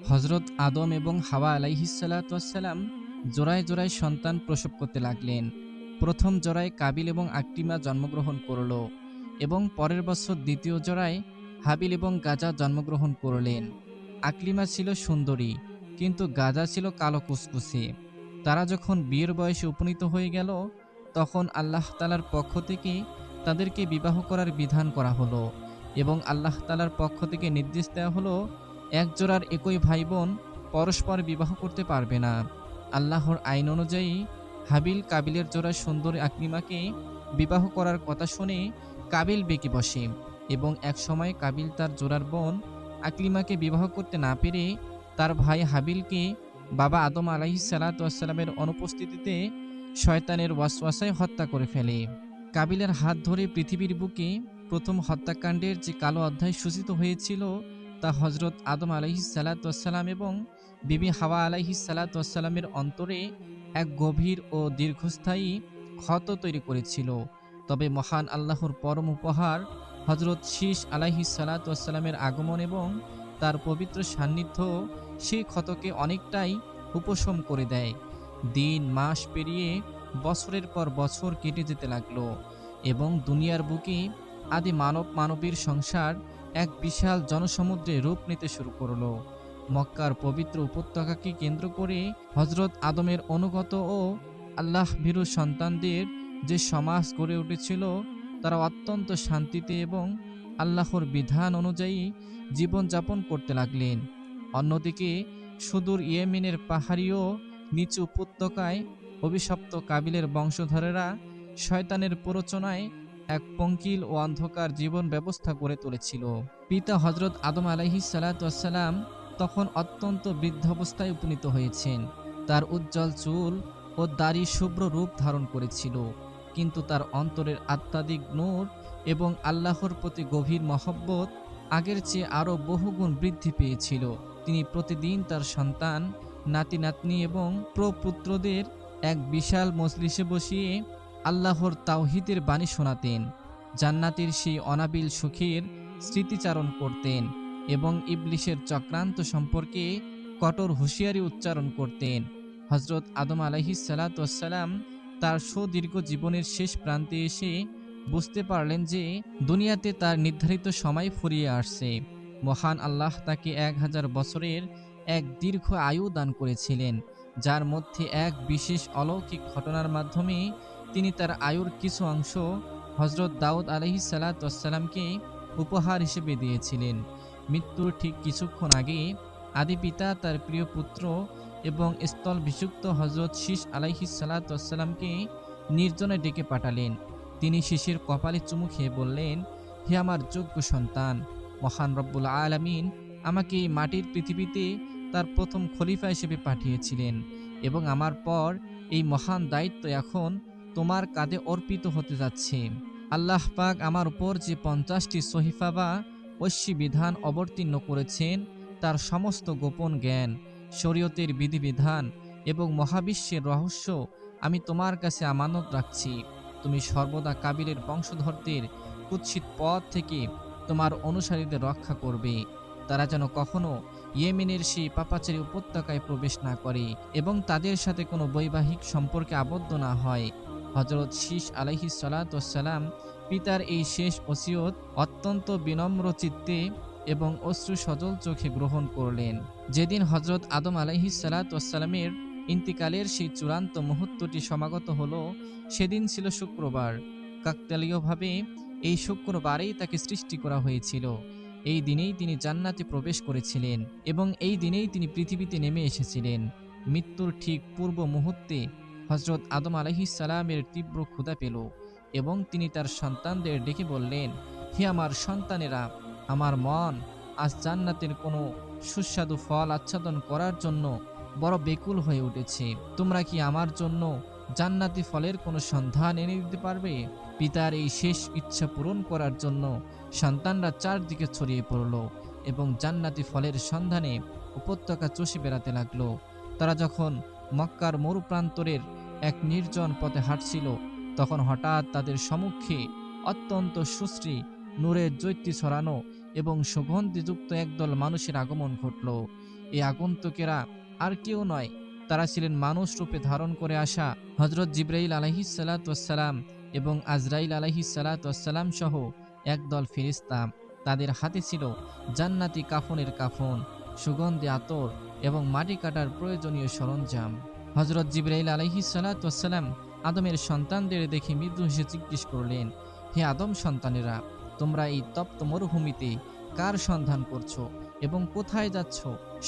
হজরত আদম এবং হাওয়া আলাইহিসসালাম জোড়ায় জোড়ায় সন্তান প্রসব করতে লাগলেন। প্রথম জোড়ায় কাবিল এবং আকটিমা জন্মগ্রহণ করল এবং পরের বছর দ্বিতীয় জোড়ায় হাবিল এবং গাজা জন্মগ্রহণ করলেন। আকলিমা ছিল সুন্দরী, কিন্তু গাজা ছিল কালো কুসকুসে। তারা যখন বিয়ের বয়সে উপনীত হয়ে গেল, তখন আল্লাহ তালার পক্ষ থেকে তাদেরকে বিবাহ করার বিধান করা হলো এবং আল্লাহ তালার পক্ষ থেকে নির্দেশ দেওয়া হলো এক জোড়ার একই ভাই বোন পরস্পর বিবাহ করতে পারবে না। আল্লাহর আইন অনুযায়ী হাবিল কাবিলের জোড়া সুন্দরী আকলিমাকে বিবাহ করার কথা শুনে কাবিল বেঁকে বসে এবং এক সময় কাবিল তার জোড়ার বোন আকলিমাকে বিবাহ করতে না পেরে তার ভাই হাবিলকে বাবা আদম আলাইহিসসালামের অনুপস্থিতিতে শয়তানের ওয়াসওয়াসায় হত্যা করে ফেলে। কাবিলের হাত ধরে পৃথিবীর বুকে প্রথম হত্যাকাণ্ডের যে কালো অধ্যায় সূচিত হয়েছিল, তা হজরত আদম আলাইহিসসালাম এবং বিবি হাওয়া আলাইহিসসালামের অন্তরে এক গভীর ও দীর্ঘস্থায়ী ক্ষত তৈরি করেছিল। তবে মহান আল্লাহর পরম উপহার হজরত শীষ আলাইহিসসালামের আগমন এবং তার পবিত্র সান্নিধ্য সেই ক্ষতকে অনেকটাই উপশম করে দেয়। দিন মাস পেরিয়ে বছরের পর বছর কেটে যেতে লাগলো এবং দুনিয়ার বুকে আদি মানবীর সংসার এক বিশাল জনসমুদ্রে রূপ নিতে শুরু করলো। মক্কার পবিত্র উপত্যকাকে কেন্দ্র করে হজরত আদমের অনুগত ও আল্লাহ ভীরু সন্তানদের যে সমাজ গড়ে উঠেছিল, তারা অত্যন্ত শান্তিতে এবং আল্লাহর বিধান অনুযায়ী জীবনযাপন করতে লাগলেন। অন্যদিকে সুদূর ইয়েমেনের পাহাড়ি ও নিচু উপত্যকায় অভিশপ্ত কাবিলের বংশধরেরা শয়তানের প্ররোচনায় এক পঙ্কিল ও অন্ধকার জীবন ব্যবস্থা গড়ে তুলেছিল। পিতা হজরত আদম আলাইহিসসালাম তখন অত্যন্ত বৃদ্ধাবস্থায় উপনীত হয়েছেন। তার উজ্জ্বল চুল ও দাড়ি শুভ্র রূপ ধারণ করেছিল, কিন্তু তার অন্তরের আত্মাধিক নূর এবং আল্লাহর প্রতি গভীর মহব্বত আগের চেয়ে আরও বহুগুণ বৃদ্ধি পেয়েছিল। তিনি প্রতিদিন তার সন্তান, নাতি নাতনি এবং প্রপুত্রদের এক বিশাল মজলিসে বসিয়ে আল্লাহর তাওহীদের বাণী শোনাতেন, জান্নাতের সেই অনাবিল সুখের স্মৃতিচারণ করতেন এবং ইবলিশের চক্রান্ত সম্পর্কে কঠোর হুঁশিয়ারি উচ্চারণ করতেন। হজরত আদম আলাইহিসসালাম তার সুদীর্ঘ জীবনের শেষ প্রান্তে এসে বুঝতে পারলেন যে দুনিয়াতে তার নির্ধারিত সময় ফুরিয়ে আসছে। মহান আল্লাহ তাকে 1000 বছরের এক দীর্ঘ আয়ু দান করেছিলেন, যার মধ্যে এক বিশেষ অলৌকিক ঘটনার মাধ্যমে তিনি তার আয়ুর কিছু অংশ হজরত দাউদ আলাইহিসসালামকে উপহার হিসেবে দিয়েছিলেন। মৃত্যুর ঠিক কিছুক্ষণ আগে আদি পিতা তার প্রিয় পুত্র এবং স্থলভিষিক্ত হজরত শীষ আলাইহিসসালামকে নির্জনে ডেকে পাঠালেন। তিনি শীষের কপালে চুমু খেয়ে বললেন, হে আমার যোগ্য সন্তান, মহান রব্বুল আলামিন আমাকে এই মাটির পৃথিবীতে তার প্রথম খলিফা হিসেবে পাঠিয়েছিলেন এবং আমার পর এই মহান দায়িত্ব এখন তোমার কাঁধে অর্পিত হতে যাচ্ছে। আল্লাহ পাক আমার উপর যে 50টি সহিফা বা ঐশী বিধান অবতীর্ণ করেছেন, তার সমস্ত গোপন জ্ঞান, শরীয়তের বিধিবিধান এবং মহাবিশ্বের রহস্য আমি তোমার কাছে আমানত রাখছি। তুমি সর্বদা কাবিলের বংশধরদের কুৎসিত পথ থেকে তোমার অনুসারীদের রক্ষা করবে, তারা যেন কখনো ইয়েমেনের সেই পাপাচারী উপত্যকায় প্রবেশ না করে এবং তাদের সাথে কোনো বৈবাহিক সম্পর্কে আবদ্ধ না হয়। হজরত শীষ আলাইহিসসালাম পিতার এই শেষ ওসিয়ত অত্যন্ত বিনম্র চিত্তে এবং অশ্রু সজল চোখে গ্রহণ করলেন। যেদিন হজরত আদম আলাইহিসসালামের ইন্তিকালের সেই চূড়ান্ত মুহূর্তটি সমাগত হলো, সেদিন ছিল শুক্রবার। কাকতালীয়ভাবে এই শুক্রবারেই তাকে সৃষ্টি করা হয়েছিল। এই দিনেই তিনি জান্নাতে প্রবেশ করেছিলেন এবং এই দিনেই তিনি পৃথিবীতে নেমে এসেছিলেন। মৃত্যুর ঠিক পূর্ব মুহূর্তে হজরত আদম আলাইহিসসালামের তীব্র ক্ষুধা পেল এবং তিনি তার সন্তানদের ডেকে বললেন, হে আমার সন্তানেরা, আমার মন আজ জান্নাতের কোনো সুস্বাদু ফল আচ্ছাদন করার জন্য বড় বেকুল হয়ে উঠেছে। তোমরা কি আমার জন্য জান্নাতি ফলের কোনো সন্ধান এনে দিতে পারবে? পিতার এই শেষ ইচ্ছা পূরণ করার জন্য সন্তানরা চারদিকে ছড়িয়ে পড়ল এবং জান্নাতি ফলের সন্ধানে উপত্যকা চষে বেড়াতে লাগলো। তারা যখন মক্কার মরুপ্রান্তরের এক নির্জন পথে হাঁটছিল, তখন হঠাৎ তাদের সম্মুখে অত্যন্ত সুশ্রী, নূরের জ্যোতি ছড়ানো এবং সুগন্ধিযুক্ত একদল মানুষের আগমন ঘটল। এই আগন্তুকেরা আর কেউ নয়, তারা ছিলেন মানুষ রূপে ধারণ করে আসা হযরত জিবরাইল আলাইহিসসালাম এবং আজরাইল আলাইহিসসালাম সহ একদল ফেরেশতা। তাদের হাতে ছিল জান্নাতি কাফনের কাফন, সুগন্ধি আতর এবং মাটি কাটার প্রয়োজনীয় সরঞ্জাম। হযরত জিবরাইল আলাইহিসসালাম আদমের সন্তানদের দেখে মৃদু হেসে জিজ্ঞেস করলেন, হে আদম সন্তানেরা, তোমরা এই তপ্ত মরুভূমিতে কার সন্ধান করছো এবং কোথায় যাচ্ছ?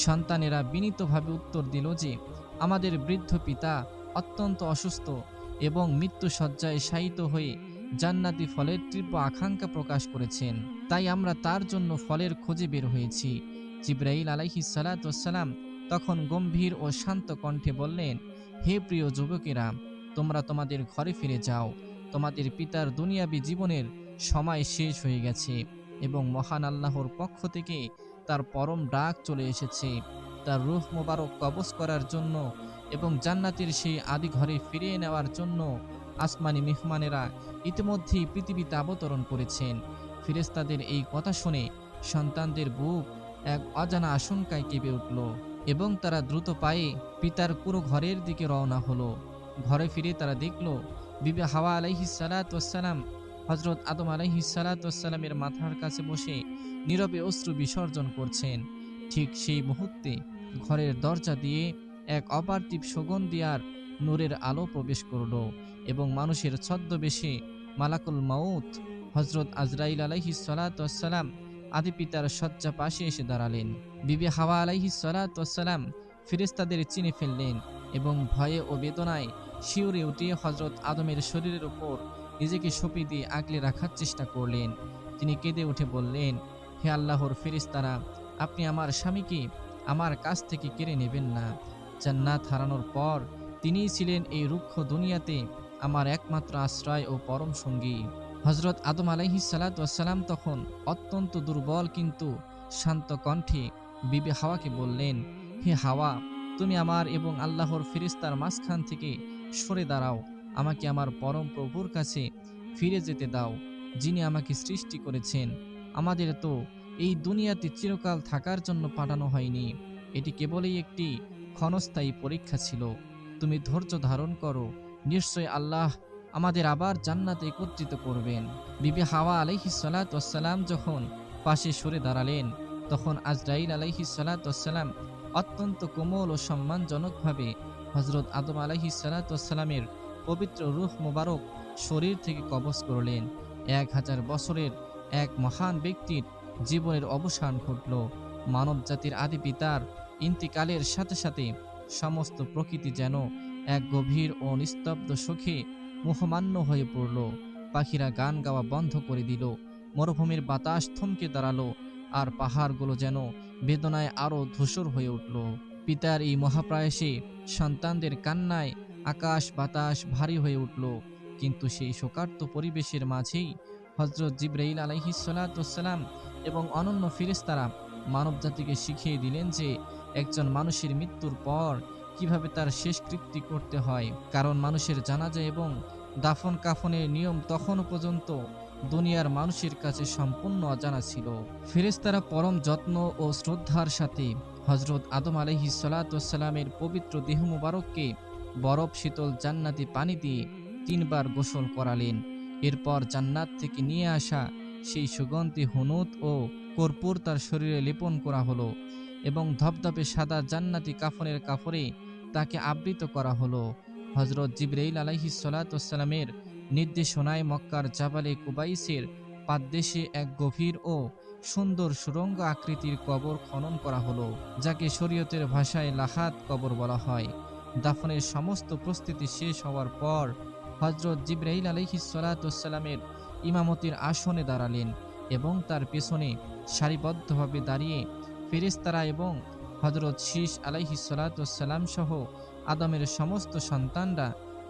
সন্তানেরা বিনীতভাবে উত্তর দিল যে, আমাদের বৃদ্ধ পিতা অত্যন্ত অসুস্থ এবং মৃত্যু শয্যায় শায়িত হয়ে জান্নাতি ফলের তীব্র আকাঙ্ক্ষা প্রকাশ করেছেন, তাই আমরা তার জন্য ফলের খোঁজে বের হয়েছি। জিবরাইল আলাইহিসসালাম তখন গম্ভীর ও শান্ত কণ্ঠে বললেন, হে প্রিয় যুবকেরা, তোমরা তোমাদের ঘরে ফিরে যাও। তোমাদের পিতার দুনিয়াবী জীবনের সময় শেষ হয়ে গেছে এবং মহান আল্লাহর পক্ষ থেকে তার পরম ডাক চলে এসেছে তার রূহ মোবারক কবজ করার জন্য এবং জান্নাতের সেই আদি ঘরে ফিরিয়ে নেওয়ার জন্য। আসমানি মেহমানেরা ইতিমধ্যেই পৃথিবীতে অবতরণ করেছেন। ফেরেশতাদের এই কথা শুনে সন্তানদের বুক এক অজানা আশঙ্কায় কেঁপে উঠল এবং তারা দ্রুত পায়ে পিতার পুরো ঘরের দিকে রওনা হলো। ঘরে ফিরে তারা দেখল বিবি হাওয়া আলাইহিসসালাম হযরত আদম আলাইহিসসালামের মাথার কাছে বসে নীরবে অশ্রু বিসর্জন করছেন। ঠিক সেই মুহূর্তে ঘরের দরজা দিয়ে এক অপার্থিব সুগন্ধি আর নূরের আলো প্রবেশ করল এবং মানুষের ছদ্মবেশে মালাকুল মাউত হযরত আজরাইল আলাইহিসসালাম আদি পিতার শয্যা পাশে এসে দাঁড়ালেন। বিবি হাওয়া আলাইহিসসালাম ফেরেশতাদের চিনে ফেললেন এবং ভয়ে ও বেদনায় শিউরে উঠে হযরত আদমের শরীরের উপর নিজেকে সঁপে দিয়ে আগলে রাখার চেষ্টা করলেন। তিনি কেঁদে উঠে বললেন, হে আল্লাহর ফেরেশতারা, আপনি আমার স্বামীকে আমার কাছ থেকে কেড়ে নেবেন না। জান্নাত হারানোর পর তিনিই ছিলেন এই রুক্ষ দুনিয়াতে আমার একমাত্র আশ্রয় ও পরম সঙ্গী। হযরত আদম আলাইহিসসালাম তখন অত্যন্ত দুর্বল কিন্তু শান্ত কণ্ঠে বিবি হাওয়াকে বললেন, হে হাওয়া, তুমি আমার এবং আল্লাহর ফেরেশতার মাঝখান থেকে সরে দাঁড়াও। আমাকে আমার পরম প্রভুর কাছে ফিরে যেতে দাও, যিনি আমাকে সৃষ্টি করেছেন। আমাদের তো এই দুনিয়াতে চিরকাল থাকার জন্য পাঠানো হয়নি, এটি কেবলই একটি ক্ষণস্থায়ী পরীক্ষা ছিল। তুমি ধৈর্য ধারণ করো, নিশ্চয় আল্লাহ আমাদের আবার জান্নাতে একত্রিত করবেন। বিবি হাওয়া আলাইহিসসালাম যখন পাশে সরে দাঁড়ালেন, তখন আজরাইল আলাইহিসসালাম অত্যন্ত কোমল ও সম্মানজনকভাবে হযরত আদম আলাইহিসসালামের পবিত্র রূহ মোবারক শরীর থেকে কবজ করলেন। 1000 বছরের এক মহান ব্যক্তির জীবনের অবসান ঘটল। মানব জাতির আদি পিতার ইন্তিকালের সাথে সাথে সমস্ত প্রকৃতি যেন এক গভীর ও নিস্তব্ধ শোকে মোহমান্য হয়ে পড়ল। পাখিরা গান গাওয়া বন্ধ করে দিল, মরুভূমির বাতাস থমকে দাঁড়ালো, আর পাহাড়গুলো যেন বেদনায় আরো ধূসর হয়ে উঠল। পিতার এই মহাপ্রয়াসে সন্তানদের কান্নায় আকাশ বাতাস ভারী হয়ে উঠল। কিন্তু সেই শোকার্ত পরিবেশের মাঝেই হযরত জিবরাইল আলাইহিসসালাম এবং অনন্য ফেরেশতারা মানব জাতিকে শিখিয়ে দিলেন যে একজন মানুষের মৃত্যুর পর কিভাবে তার শেষকৃত্য করতে হয়, কারণ মানুষের জানাজা এবং দাফন কাফনের নিয়ম তখনও পর্যন্ত দুনিয়ার মানুষের কাছে সম্পূর্ণ অজানা ছিল। ফেরেশতারা পরম যত্ন ও শ্রদ্ধার সাথে হযরত আদম আলাইহিসসালামের পবিত্র দেহ মুবারককে বরফ শীতল জান্নাতি পানি দিয়ে 3 বার গোসল করালেন। এরপর জান্নাত থেকে নিয়ে আসা সেই সুগন্ধি হুনুত ও কর্পূর তার শরীরে লেপন করা হলো এবং ধবধবে সাদা জান্নাতি কাফনের কাপড়ে তাকে আবৃত করা হলো। হযরত জিবরাইল আলাইহিসসালামের নির্দেশনায় মক্কার জাবালে কুবাইসের পাদদেশে এক গভীর ও সুন্দর সুরঙ্গ আকৃতির কবর খনন করা হলো, যাকে শরীয়তের ভাষায় লাহাদ কবর বলা হয়। দাফনের সমস্ত প্রস্তুতি শেষ হওয়ার পর হযরত জিবরাইল আলাইহিসসালামের ইমামতির আসনে দাঁড়ালেন এবং তার পেছনে সারিবদ্ধভাবে দাঁড়িয়ে ফেরেশতারা এবং হযরত শীশ আলাইহিসসালাম সহ আদমের সমস্ত সন্তানরা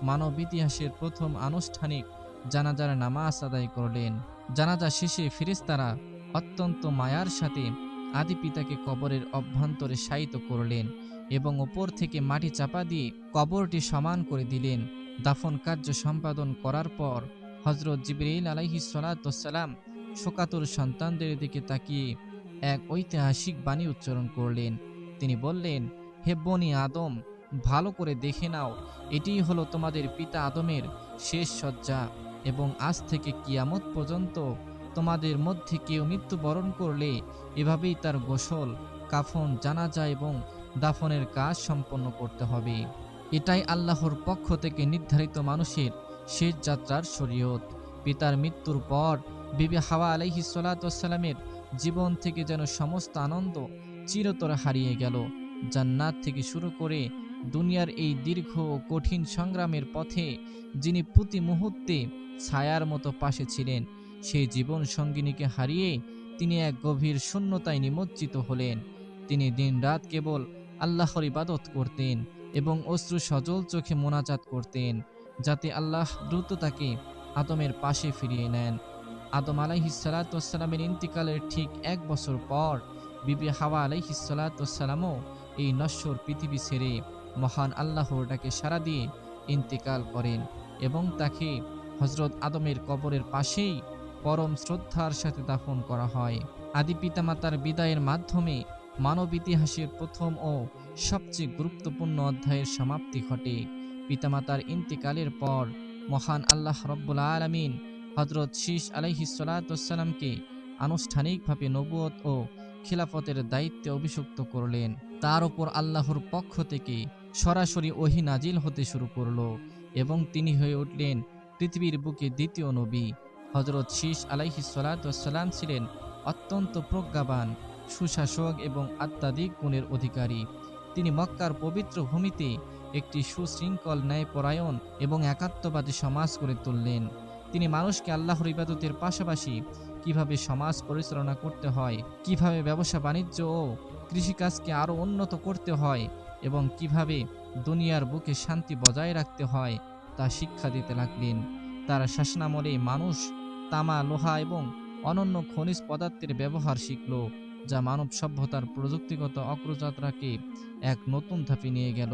মানব ইতিহাসের প্রথম আনুষ্ঠানিক জানাজার নামাজ আদায় করলেন। জানাজা শেষে ফেরেশতারা অত্যন্ত মায়ার সাথে আদি পিতাকে কবরের অভ্যন্তরে শায়িত করলেন এবং উপর থেকে মাটি চাপা দিয়ে কবরটি সমান করে দিলেন। দাফন কার্য সম্পাদন করার পর হযরত জিবরাইল আলাইহিসসালাম শোকাতুর সন্তানদের দিকে তাকিয়ে এক ঐতিহাসিক বাণী উচ্চারণ করলেন, তিনি বললেন, হে বনি আদম, ভালো করে দেখে নাও, এটিই হলো তোমাদের পিতা আদমের শেষ শয্যা, এবং আজ থেকে কিয়ামত পর্যন্ত তোমাদের মধ্যে কেউ মৃত্যুবরণ করলে এভাবেই তার গোসল, কাফন, জানাজা এবং দাফনের কাজ সম্পন্ন করতে হবে। এটাই আল্লাহর পক্ষ থেকে নির্ধারিত মানুষের শেষ যাত্রার শরীয়ত। পিতার মৃত্যুর পর বিবি হাওয়া আলাইহিস সালাতু ওয়াস সালামের জীবন থেকে যেন সমস্ত আনন্দ চিরতরে হারিয়ে গেল। জান্নাত থেকে শুরু করে দুনিয়ার এই দীর্ঘ ও কঠিন সংগ্রামের পথে যিনি প্রতি মুহূর্তে ছায়ার মতো পাশে ছিলেন, সেই জীবন সঙ্গিনীকে হারিয়ে তিনি এক গভীর শূন্যতায় নিমজ্জিত হলেন। তিনি দিনরাত কেবল আল্লাহর ইবাদত করতেন এবং অশ্রু সজল চোখে মোনাজাত করতেন, যাতে আল্লাহ দ্রুত তাকে আদমের পাশে ফিরিয়ে নেন। আদম আলাইহিস সালাতু ওয়াস সালামের ইন্তিকালের ঠিক ১ বছর পর বিবি হাওয়া আলাইহিস সালাতু ওয়াস সালামও এই নশ্বর পৃথিবী ছেড়ে মহান আল্লাহর ডাকে সাড়া দিয়ে ইন্তিকাল করেন এবং তাকে হযরত আদমের কবরের পাশেই পরম শ্রদ্ধার সাথে দাফন করা হয়। আদি পিতামাতার বিদায়ের মাধ্যমে মানব ইতিহাসের প্রথম ও সবচেয়ে গুরুত্বপূর্ণ অধ্যায়ের সমাপ্তি ঘটে। পিতামাতার ইন্তিকালের পর মহান আল্লাহ রব্বুল আলামিন হযরত শীস আলাইহিস সালাতু ওয়াস সালামকে আনুষ্ঠানিকভাবে নবুয়ত ও খিলাফতের দায়িত্বে অভিষিক্ত করলেন। তার উপর আল্লাহর পক্ষ থেকে সরাসরি ওহী নাজিল হতে শুরু করলো এবং তিনি হয়ে উঠলেন পৃথিবীর বুকে দ্বিতীয় নবী। হযরত শীস আলাইহিস সালাতু ওয়াস সালাম ছিলেন অত্যন্ত প্রজ্ঞাবান, সুশাসক এবং আধ্যাত্মিক গুণের অধিকারী। তিনি মক্কার পবিত্র ভূমিতে একটি সুশৃঙ্খল, ন্যায়পরায়ণ এবং একাত্মবাদী সমাজ গড়ে তুললেন। তিনি মানুষকে আল্লাহর ইবাদতের পাশাপাশি কিভাবে সমাজ পরিচালনা করতে হয়, কিভাবে ব্যবসা বাণিজ্য ও কৃষিকাজকে আরও উন্নত করতে হয় এবং কিভাবে দুনিয়ার বুকে শান্তি বজায় রাখতে হয় তা শিক্ষা দিতে লাগলেন। তার শাসনামলে মানুষ তামা, লোহা এবং অনন্য খনিজ পদার্থের ব্যবহার শিখল, যা মানব সভ্যতার প্রযুক্তিগত অগ্রযাত্রাকে এক নতুন ধাপে নিয়ে গেল।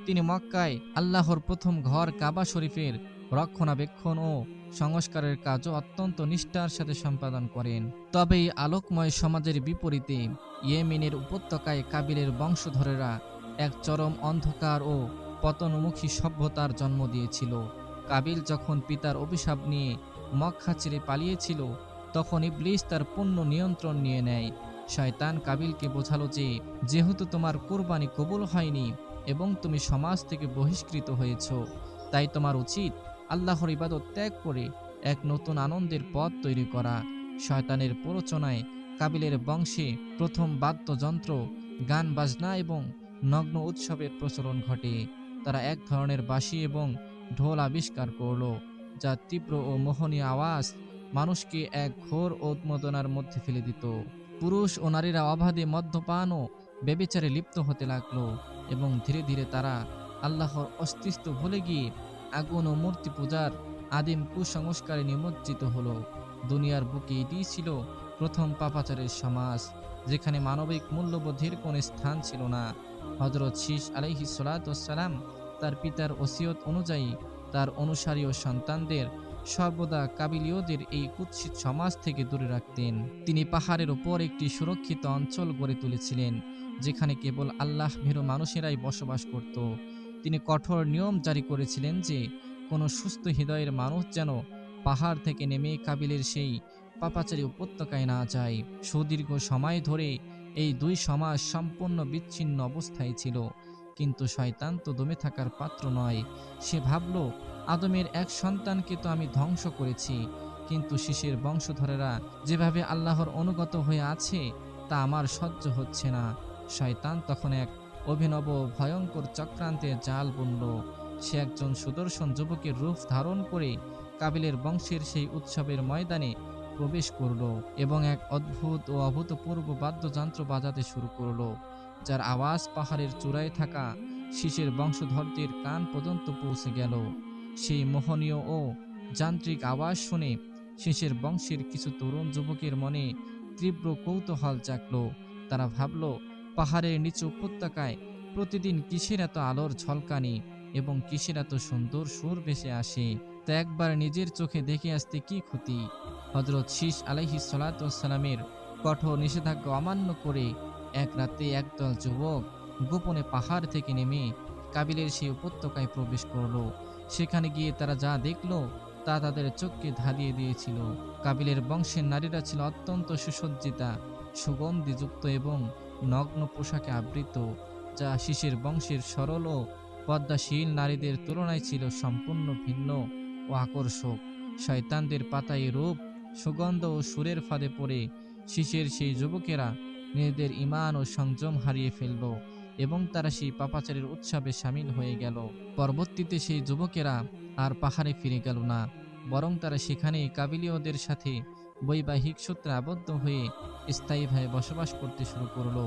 তিনি মক্কায় আল্লাহর প্রথম ঘর কাবা শরীফের রক্ষণাবেক্ষণ ও সংস্কারের কাজও অত্যন্ত নিষ্ঠার সাথে সম্পাদন করেন। তবে এই আলোকময় সমাজের বিপরীতে ইয়েমেনের উপত্যকায় কাবিলের বংশধরেরা এক চরম অন্ধকার ও পতনমুখী সভ্যতার জন্ম দিয়েছিল। কাবিল যখন পিতার অভিশাপ নিয়ে মক্কা ছেড়ে পালিয়েছিল, তখন ইবলিস তার পূর্ণ নিয়ন্ত্রণ নিয়ে নেয়। শয়তান কাবিলকে বোঝালো যে যেহেতু তোমার কুরবানি কবুল হয়নি এবং তুমি সমাজ থেকে বহিষ্কৃত হয়েছ, তাই তোমার উচিত আল্লাহর ইবাদত ত্যাগ করে এক নতুন আনন্দের পথ তৈরি করা। শয়তানের প্ররোচনায় কাবিলের বংশে প্রথম বাদ্যযন্ত্র, গান বাজনা এবং নগ্ন উৎসবের প্রচলন ঘটে। তারা এক ধরনের বাঁশি এবং ঢোল আবিষ্কার করল, যা তীব্র ও মোহনীয় আওয়াজ মানুষকে এক ঘোর উন্মাদনার মধ্যে ফেলে দিত। পুরুষ ও নারীরা অবাধে মদ্যপান ও ব্যভিচারে লিপ্ত হতে লাগলো এবং ধীরে ধীরে তারা আল্লাহর অস্তিত্ব ভুলে গিয়ে আগুন ও মূর্তি পূজার আদিম কুসংস্কারে নিমজ্জিত হলো। দুনিয়ার বুকে এটি ছিল প্রথম পাপাচারের সমাজ, যেখানে মানবিক মূল্যবোধের কোনো স্থান ছিল না। হযরত শীস আলাইহিস সালাতু ওয়াস সালাম তার পিতার ওসিয়ত অনুযায়ী তার অনুসারী ও সন্তানদের সর্বদা কাবিলীয়দের এই কুৎসিত সমাজ থেকে দূরে রাখতেন। তিনি পাহাড়ের উপর একটি সুরক্ষিত অঞ্চল গড়ে তুলেছিলেন, যেখানে কেবল আল্লাহ ভীরু মানুষেরাই বসবাস করত। তিনি কঠোর নিয়ম জারি করেছিলেন যে কোনো সুস্থ হৃদয়ের মানুষ যেন পাহাড় থেকে নেমে কাবিলের সেই পাপাচারী উপত্যকায় না যায়। সুদীর্ঘ সময় ধরে এই দুই সমাজ সম্পূর্ণ বিচ্ছিন্ন অবস্থায় ছিল, কিন্তু শয়তান তো দমে থাকার পাত্র নয়। সে ভাবল, আদমের এক সন্তানকে তো আমি ধ্বংস করেছি, কিন্তু শীসের বংশধরেরা যেভাবে আল্লাহর অনুগত হয়ে আছে তা আমার সহ্য হচ্ছে না। শয়তান তখন এক অভিনব ভয়ঙ্কর চক্রান্তের জাল বুনল। সে একজন সুদর্শন যুবকের রূপ ধারণ করে কাবিলের বংশের সেই উৎসবের ময়দানে প্রবেশ করল এবং এক অদ্ভুত ও অভূতপূর্ব বাদ্যযন্ত্র বাজাতে শুরু করল, যার আওয়াজ পাহাড়ের চূড়ায় থাকা শীসের বংশধরদের কান পর্যন্ত পৌঁছে গেল। সেই মোহনীয় ও যান্ত্রিক আওয়াজ শুনে শীসের বংশের কিছু তরুণ যুবকের মনে তীব্র কৌতূহল জাগল। তারা ভাবল, পাহাড়ের নিচু উপত্যকায় প্রতিদিন কিসের এত আলোর ঝলকানি এবং কিসের এত সুন্দর সুর ভেসে আসে, তা একবার নিজের চোখে দেখে আসতে কি ক্ষতি। হযরত শীস আলাইহিস সালাতু ওয়াস সালামের কঠোর নিষেধাজ্ঞা অমান্য করে এক রাতে একদল যুবক গোপনে পাহাড় থেকে নেমে কাবিলের সেই উপত্যকায় প্রবেশ করলো। সেখানে গিয়ে তারা যা দেখলো তা তাদের চোখকে ধাঁধিয়ে দিয়েছিল। কাবিলের বংশের নারীরা ছিল অত্যন্ত সুসজ্জিতা, সুগন্ধিযুক্ত এবং নগ্ন পোশাকে আবৃত, যা শিশের বংশের সরল ও পদ্মাশীল নারীদের তুলনায় ছিল সম্পূর্ণ ভিন্ন ও আকর্ষক। শয়তানদের পাতায় রূপ, সুগন্ধ ও সুরের ফাঁদে পড়ে শিশের সেই যুবকেরা নিজেদের ঈমান ও সংযম হারিয়ে ফেলল এবং তারা সেই পাপাচারের উৎসবে সামিল হয়ে গেল। পরবর্তীতে সেই যুবকেরা আর পাহাড়ে ফিরে গেল না, বরং তারা সেখানেই কাবিলীয়দের সাথে বৈবাহিক সূত্রে আবদ্ধ হয়ে স্থায়ীভাবে বসবাস করতে শুরু করলো।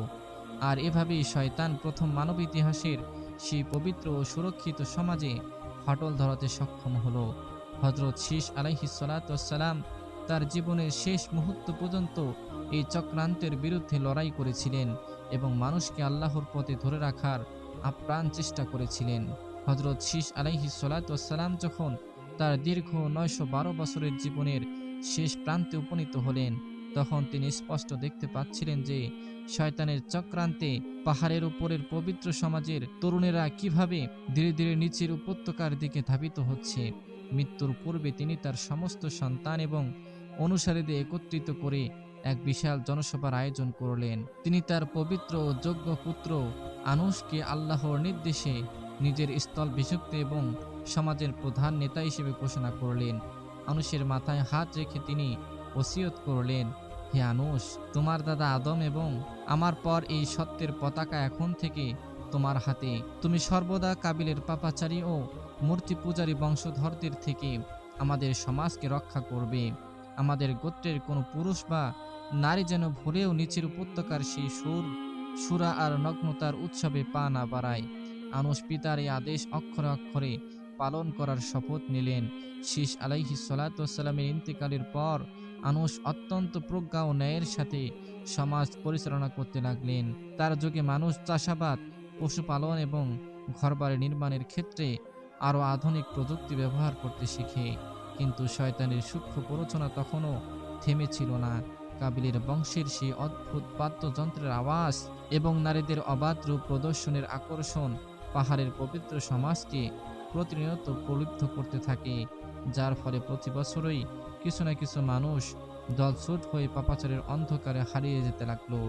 আর এভাবেই শয়তান প্রথম মানব ইতিহাসের সেই পবিত্র ও সুরক্ষিত সমাজে ফাটল ধরাতে সক্ষম হলো। হযরত শীশ আলাইহিস সালাতু ওয়াস সালাম তার জীবনের শেষ মুহূর্ত পর্যন্ত এই চক্রান্তের বিরুদ্ধে লড়াই করেছিলেন এবং মানুষকে আল্লাহর পথে ধরে রাখার আপ্রাণ চেষ্টা করেছিলেন। হযরত শীশ আলাইহিস সালাতু ওয়াস সালাম যখন তার দীর্ঘ 912 বছরের জীবনের শেষ প্রান্তে উপনীত হলেন, তখন তিনি স্পষ্ট দেখতে পাচ্ছিলেন যে শয়তানের চক্রান্তে পাহাড়ের উপরের পবিত্র সমাজের তরুণেরা কিভাবে ধীরে ধীরে নিচের উপত্যকার দিকে ধাবিত হচ্ছে। মৃত্যুর পূর্বে তিনি তার সমস্ত সন্তান এবং অনুসারীদের একত্রিত করে এক বিশাল জনসভার আয়োজন করলেন। তিনি তার পবিত্র ও যোগ্য পুত্র আনুশকে আল্লাহর নির্দেশে নিজের স্থলভিষিক্ত এবং সমাজের প্রধান নেতা হিসেবে ঘোষণা করলেন। আনুশের মাথায় হাত রেখে তিনি ওসিয়ত করলেন, হে আনুশ, তোমার দাদা আদম এবং আমার পর এই সত্যের পতাকা এখন থেকে তোমার হাতে। তুমি সর্বদা কাবিলের পাপাচারী ও মূর্তি পূজারী বংশধরদের থেকে আমাদের সমাজকে রক্ষা করবে। আমাদের গোত্রের কোনো পুরুষ বা নারী যেন ভুলেও নিচের উপত্যকার সেই সুরা আর নগ্নতার উৎসবে পা না বাড়ায়। আনুশ পিতার এই আদেশ অক্ষরে অক্ষরে পালন করার শপথ নিলেন। শীশ আলাইহিস সালাতু ওয়াস সালামের ইন্তেকালের পর আনুশ অত্যন্ত প্রজ্ঞা ও ন্যায়ের সাথে সমাজ পরিচালনা করতে লাগলেন। তার যুগে মানুষ চাষাবাদ, পশুপালন এবং ঘরবাড়ি নির্মাণের ক্ষেত্রে আরও আধুনিক প্রযুক্তি ব্যবহার করতে শিখে। কিন্তু শয়তানের সূক্ষ্ম প্ররোচনা তখনও থেমেছিল না। কাবিলের বংশের সেই অদ্ভুত বাদ্যযন্ত্রের আওয়াজ এবং নারীদের অবাধ রূপ প্রদর্শনের আকর্ষণ পাহাড়ের পবিত্র সমাজকে প্রতিনিয়ত প্রলুব্ধ করতে থাকে, যার ফলে প্রতি বছরই কিছু না কিছু মানুষ দলছুট হয়ে পাপাচারের অন্ধকারে হারিয়ে যেতে লাগলো।